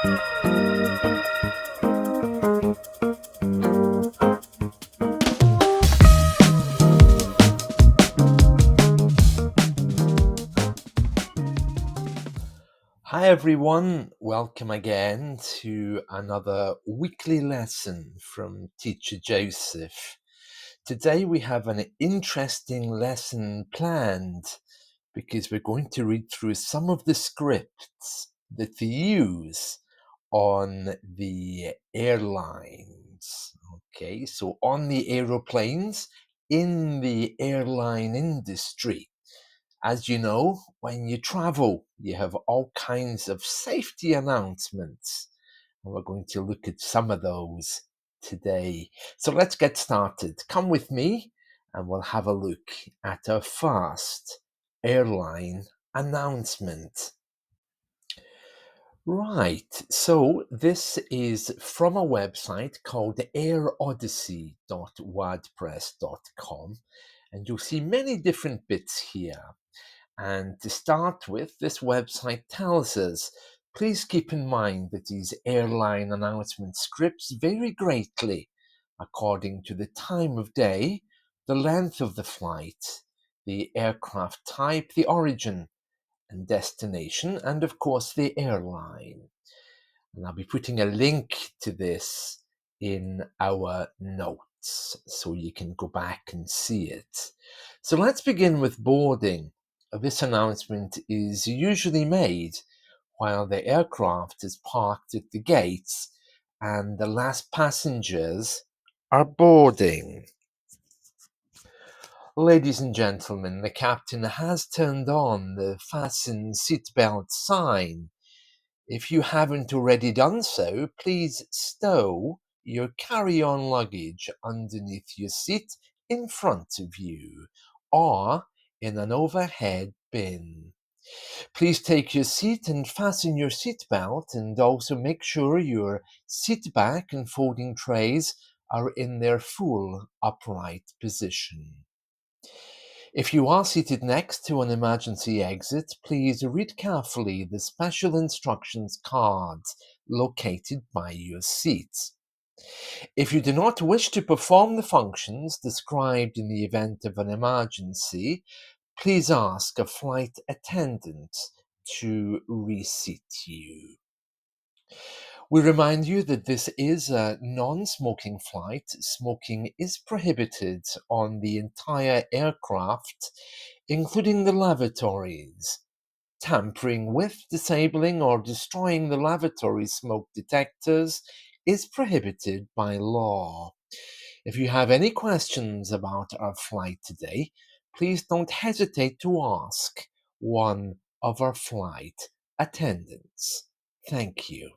Hi everyone, welcome again to another weekly lesson from Teacher Joseph. Today we have an interesting lesson planned because we're going to read through some of the scripts that they use on the airlines. Okay, so on the aeroplanes in the airline industry. As you know, when you travel, you have all kinds of safety announcements. And we're going to look at some of those today. So let's get started. Come with me and we'll have a look at our first airline announcement. Right, so this is from a website called airodyssey.wordpress.com, and you'll see many different bits here. And to start with, this website tells us, please keep in mind that these airline announcement scripts vary greatly according to the time of day, the length of the flight, the aircraft type, the origin and destination, and of course the airline. And I'll be putting a link to this in our notes so you can go back and see it. So let's begin with boarding. This announcement is usually made while the aircraft is parked at the gates and the last passengers are boarding. Ladies and gentlemen, the captain has turned on the fasten seatbelt sign. If you haven't already done so, please stow your carry-on luggage underneath your seat in front of you or in an overhead bin. Please take your seat and fasten your seatbelt, and also make sure your seat back and folding trays are in their full upright position. If you are seated next to an emergency exit, please read carefully the special instructions cards located by your seat. If you do not wish to perform the functions described in the event of an emergency, please ask a flight attendant to reseat you. We remind you that this is a non-smoking flight. Smoking is prohibited on the entire aircraft, including the lavatories. Tampering with, disabling, or destroying the lavatory smoke detectors is prohibited by law. If you have any questions about our flight today, please don't hesitate to ask one of our flight attendants. Thank you.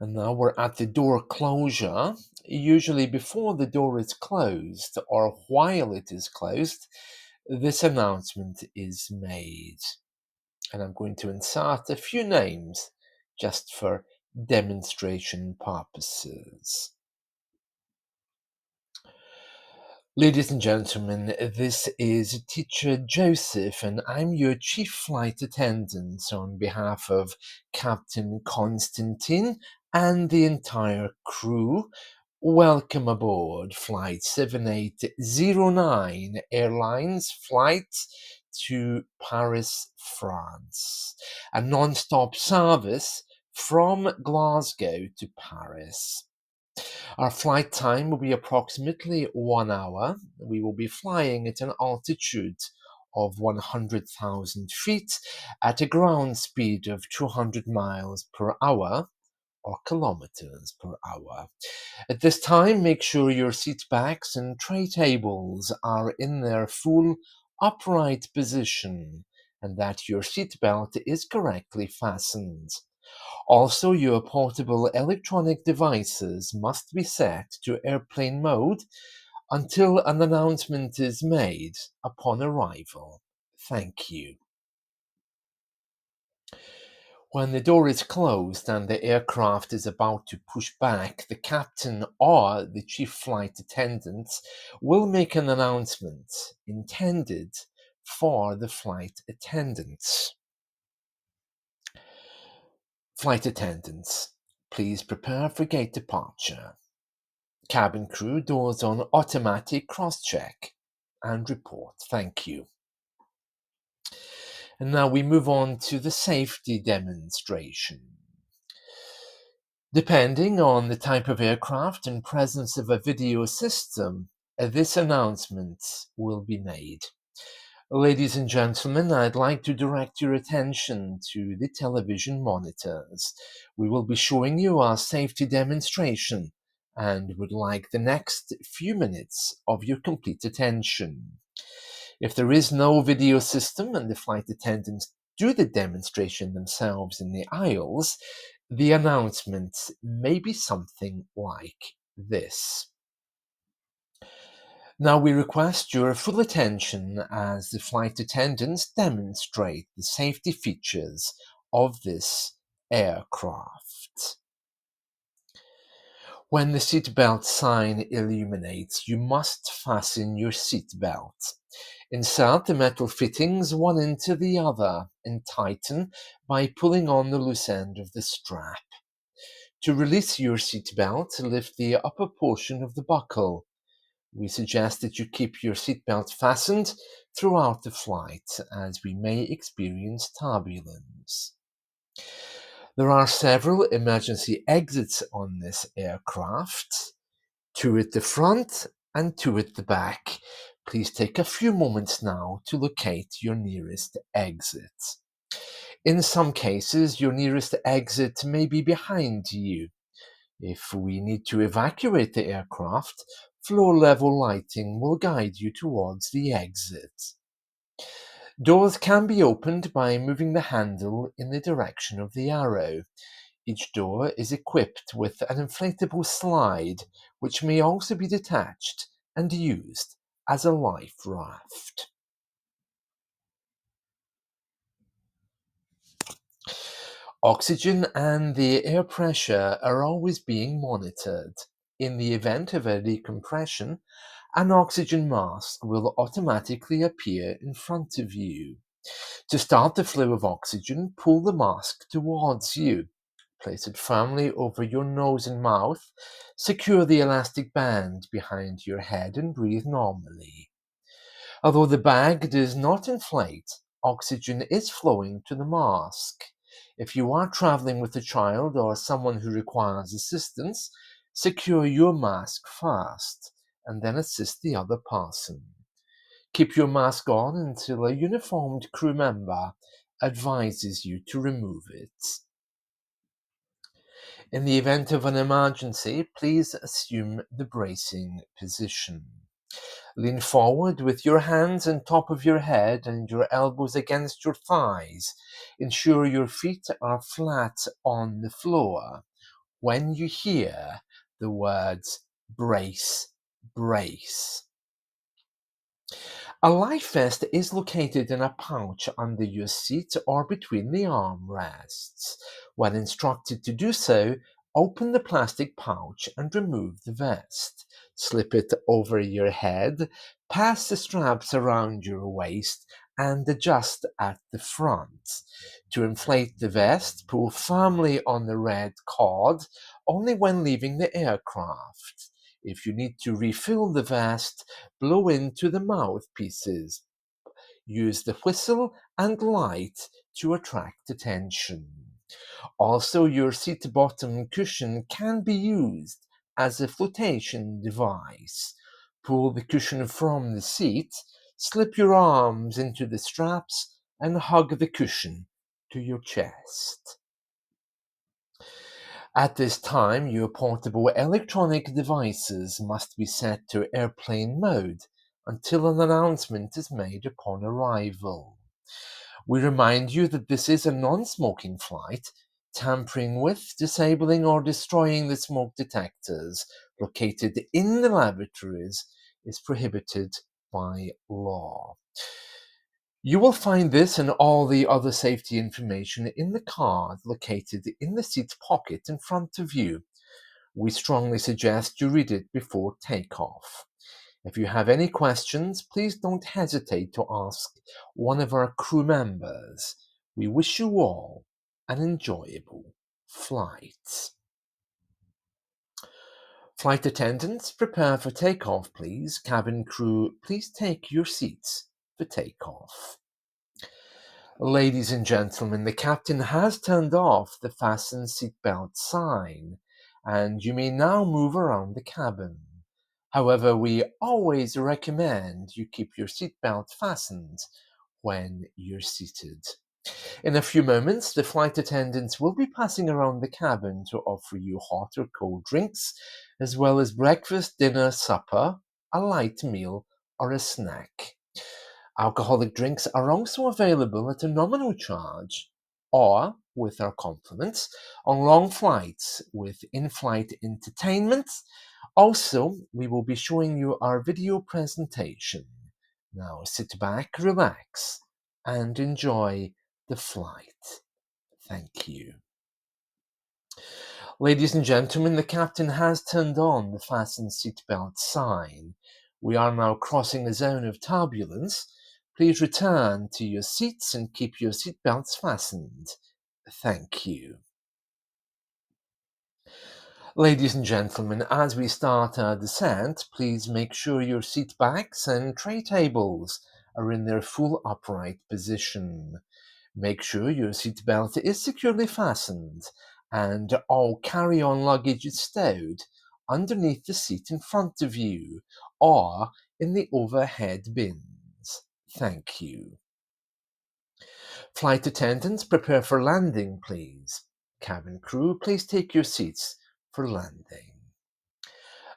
And now we're at the door closure. Usually before the door is closed or while it is closed, this announcement is made. And I'm going to insert a few names just for demonstration purposes. Ladies and gentlemen, this is Teacher Joseph, and I'm your chief flight attendant on behalf of Captain Constantine and the entire crew. Welcome aboard Flight 7809 Airlines flight to Paris, France, a non-stop service from Glasgow to Paris. Our flight time will be approximately 1 hour. We will be flying at an altitude of 100,000 feet at a ground speed of 200 miles per hour or kilometers per hour. At this time, make sure your seat backs and tray tables are in their full upright position and that your seatbelt is correctly fastened. Also, your portable electronic devices must be set to airplane mode until an announcement is made upon arrival. Thank you. When the door is closed and the aircraft is about to push back, the captain or the chief flight attendant will make an announcement intended for the flight attendants. Flight attendants, please prepare for gate departure. Cabin crew, doors on automatic cross-check and report. Thank you. And now we move on to the safety demonstration. Depending on the type of aircraft and presence of a video system, this announcement will be made. Ladies and gentlemen, I'd like to direct your attention to the television monitors. We will be showing you our safety demonstration and would like the next few minutes of your complete attention. If there is no video system and the flight attendants do the demonstration themselves in the aisles, the announcement may be something like this. Now we request your full attention as the flight attendants demonstrate the safety features of this aircraft. When the seatbelt sign illuminates, you must fasten your seatbelt. Insert the metal fittings one into the other and tighten by pulling on the loose end of the strap. To release your seatbelt, lift the upper portion of the buckle. We suggest that you keep your seatbelt fastened throughout the flight, as we may experience turbulence. There are several emergency exits on this aircraft, two at the front and two at the back. Please take a few moments now to locate your nearest exit. In some cases, your nearest exit may be behind you. If we need to evacuate the aircraft, floor-level lighting will guide you towards the exit. Doors can be opened by moving the handle in the direction of the arrow. Each door is equipped with an inflatable slide, which may also be detached and used as a life raft. Oxygen and the air pressure are always being monitored. In the event of a decompression, an oxygen mask will automatically appear in front of you. To start the flow of oxygen, pull the mask towards you. Place it firmly over your nose and mouth. Secure the elastic band behind your head and breathe normally. Although the bag does not inflate, oxygen is flowing to the mask. If you are traveling with a child or someone who requires assistance, secure your mask first and then assist the other person. Keep your mask on until a uniformed crew member advises you to remove it. In the event of an emergency, please assume the bracing position. Lean forward with your hands on top of your head and your elbows against your thighs. Ensure your feet are flat on the floor. When you hear the words brace, brace. A life vest is located in a pouch under your seat or between the armrests. When instructed to do so, open the plastic pouch and remove the vest. Slip it over your head, pass the straps around your waist, and adjust at the front. To inflate the vest, pull firmly on the red cord only when leaving the aircraft. If you need to refill the vest, blow into the mouthpieces. Use the whistle and light to attract attention. Also, your seat bottom cushion can be used as a flotation device. Pull the cushion from the seat, slip your arms into the straps, and hug the cushion to your chest. At this time, your portable electronic devices must be set to airplane mode until an announcement is made upon arrival. We remind you that this is a non-smoking flight. Tampering with, disabling, or destroying the smoke detectors located in the lavatories is prohibited by law. You will find this and all the other safety information in the card located in the seat pocket in front of you. We strongly suggest you read it before takeoff. If you have any questions, please don't hesitate to ask one of our crew members. We wish you all an enjoyable flight. Flight attendants, prepare for takeoff, please. Cabin crew, please take your seats for takeoff. Ladies and gentlemen, the captain has turned off the fasten seatbelt sign, and you may now move around the cabin. However, we always recommend you keep your seatbelt fastened when you're seated. In a few moments, the flight attendants will be passing around the cabin to offer you hot or cold drinks, as well as breakfast, dinner, supper, a light meal, or a snack. Alcoholic drinks are also available at a nominal charge, or with our compliments, on long flights with in-flight entertainment. Also, we will be showing you our video presentation. Now sit back, relax, and enjoy the flight. Thank you. Ladies and gentlemen, the captain has turned on the fasten seatbelt sign. We are now crossing a zone of turbulence. Please return to your seats and keep your seatbelts fastened. Thank you. Ladies and gentlemen, as we start our descent, please make sure your seat backs and tray tables are in their full upright position. Make sure your seatbelt is securely fastened and all carry-on luggage is stowed underneath the seat in front of you or in the overhead bins. Thank you. Flight attendants, prepare for landing, please. Cabin crew, please take your seats for landing.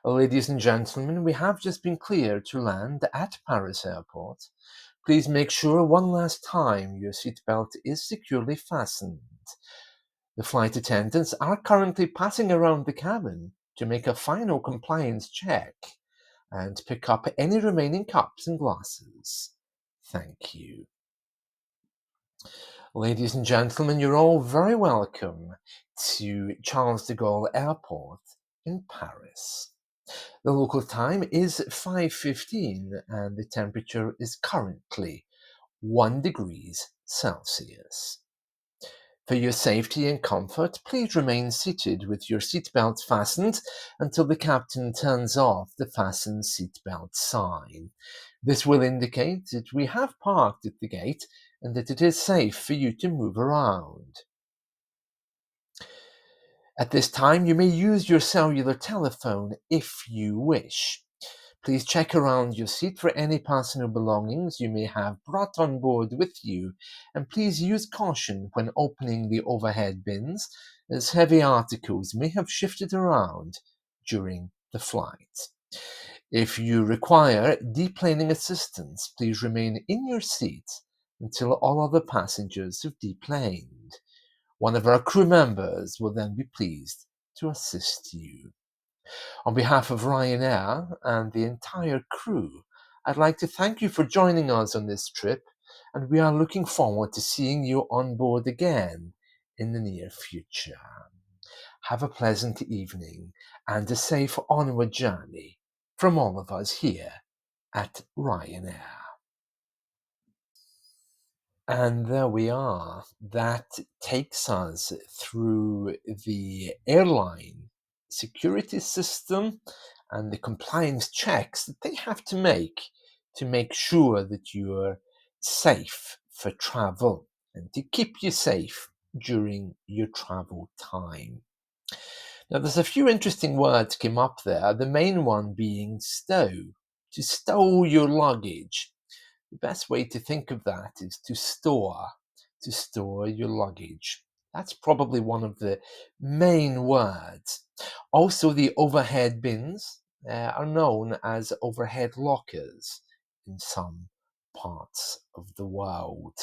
Ladies and gentlemen, we have just been cleared to land at Paris Airport. Please make sure one last time your seatbelt is securely fastened. The flight attendants are currently passing around the cabin to make a final compliance check and pick up any remaining cups and glasses. Thank you. Ladies and gentlemen, you're all very welcome to Charles de Gaulle Airport in Paris. The local time is 5:15 and the temperature is currently 1 degrees Celsius. For your safety and comfort, please remain seated with your seatbelt fastened until the captain turns off the fasten seatbelt sign. This will indicate that we have parked at the gate and that it is safe for you to move around. At this time, you may use your cellular telephone if you wish. Please check around your seat for any personal belongings you may have brought on board with you, and please use caution when opening the overhead bins, as heavy articles may have shifted around during the flight. If you require deplaning assistance, please remain in your seat until all other passengers have deplaned. One of our crew members will then be pleased to assist you. On behalf of Ryanair and the entire crew, I'd like to thank you for joining us on this trip, and we are looking forward to seeing you on board again in the near future. Have a pleasant evening and a safe onward journey from all of us here at Ryanair. And there we are. That takes us through the airline security system and the compliance checks that they have to make sure that you're safe for travel and to keep you safe during your travel time. Now, there's a few interesting words came up there, the main one being stow, to stow your luggage. The best way to think of that is to store your luggage. That's probably one of the main words. Also, the overhead bins are known as overhead lockers in some parts of the world.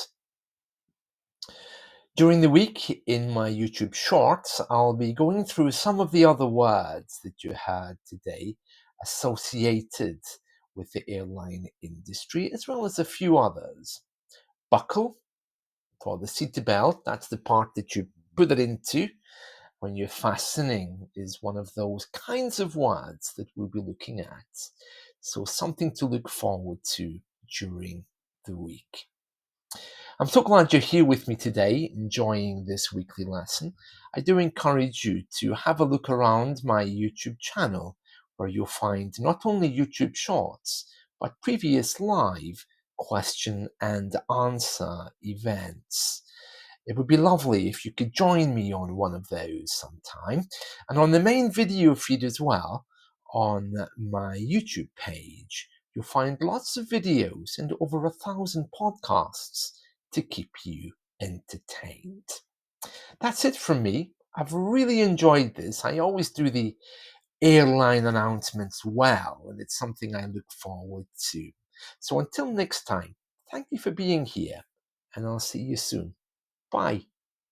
During the week in my YouTube shorts, I'll be going through some of the other words that you heard today associated with the airline industry, as well as a few others. Buckle, for the seat belt, that's the part that you put it into when you're fastening, is one of those kinds of words that we'll be looking at. So something to look forward to during the week. I'm so glad you're here with me today, enjoying this weekly lesson. I do encourage you to have a look around my YouTube channel, where you'll find not only YouTube shorts, but previous live question and answer events. It would be lovely if you could join me on one of those sometime. And on the main video feed as well, on my YouTube page, you'll find lots of videos and over 1,000 podcasts to keep you entertained. That's it from me. I've really enjoyed this. I always do the airline announcements well, and it's something I look forward to. So until next time, thank you for being here, and I'll see you soon. Bye.